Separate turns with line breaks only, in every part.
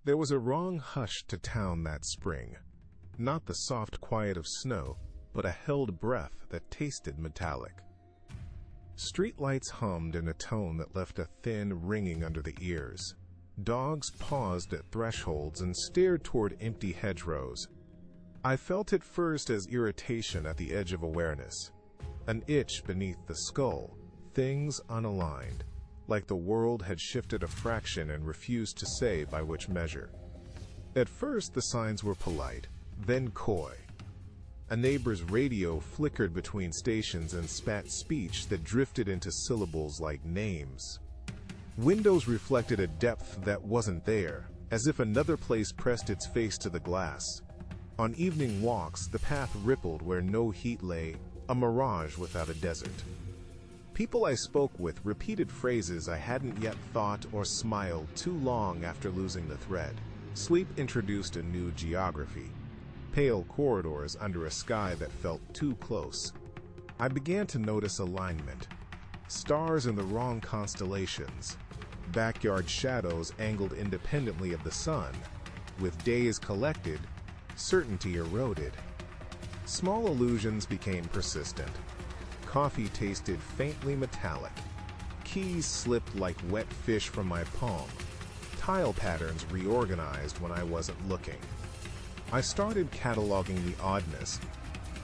There was a wrong hush to town that spring. Not the soft quiet of snow, but a held breath that tasted metallic. Streetlights hummed in a tone that left a thin ringing under the ears. Dogs paused at thresholds and stared toward empty hedgerows. I felt it first as irritation at the edge of awareness, an itch beneath the skull, things unaligned, like the world had shifted a fraction and refused to say by which measure. At first the signs were polite, then coy. A neighbor's radio flickered between stations and spat speech that drifted into syllables like names. Windows reflected a depth that wasn't there, as if another place pressed its face to the glass. On evening walks, the path rippled where no heat lay, a mirage without a desert. People I spoke with repeated phrases I hadn't yet thought or smiled too long after losing the thread. Sleep introduced a new geography. Pale corridors under a sky that felt too close. I began to notice alignment. Stars in the wrong constellations. Backyard shadows angled independently of the sun. With days collected, certainty eroded. Small illusions became persistent. Coffee tasted faintly metallic. Keys slipped like wet fish from my palm. Tile patterns reorganized when I wasn't looking. I started cataloging the oddness.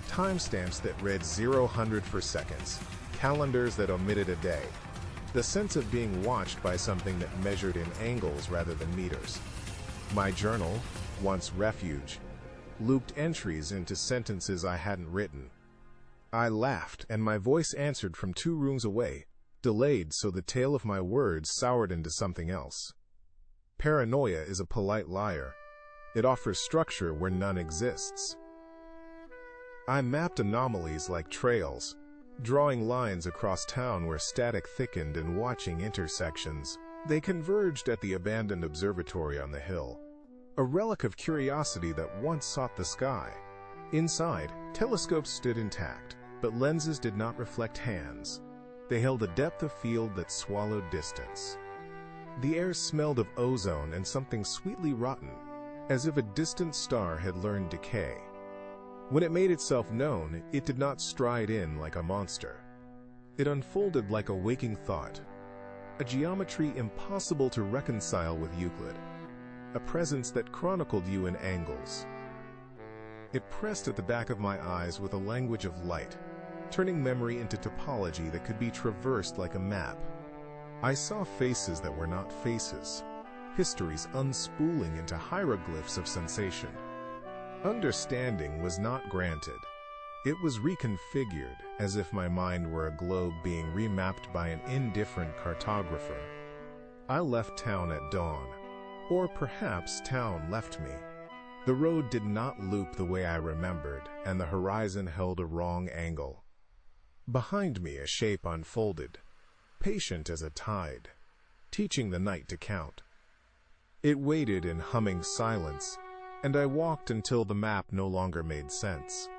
Timestamps that read 0-100 for seconds. Calendars that omitted a day. The sense of being watched by something that measured in angles rather than meters. My journal, once refuge, looped entries into sentences I hadn't written. I laughed, and my voice answered from 2 rooms away, delayed so the tail of my words soured into something else. Paranoia is a polite liar. It offers structure where none exists. I mapped anomalies like trails, drawing lines across town where static thickened and watching intersections. They converged at the abandoned observatory on the hill, a relic of curiosity that once sought the sky. Inside, telescopes stood intact, but lenses did not reflect hands. They held a depth of field that swallowed distance. The air smelled of ozone and something sweetly rotten, as if a distant star had learned decay. When it made itself known, it did not stride in like a monster. It unfolded like a waking thought, a geometry impossible to reconcile with Euclid, a presence that chronicled you in angles. It pressed at the back of my eyes with a language of light, turning memory into topology that could be traversed like a map. I saw faces that were not faces, histories unspooling into hieroglyphs of sensation. Understanding was not granted. It was reconfigured, as if my mind were a globe being remapped by an indifferent cartographer. I left town at dawn, or perhaps town left me. The road did not loop the way I remembered, and the horizon held a wrong angle. Behind me a shape unfolded, patient as a tide, teaching the night to count. It waited in humming silence, and I walked until the map no longer made sense.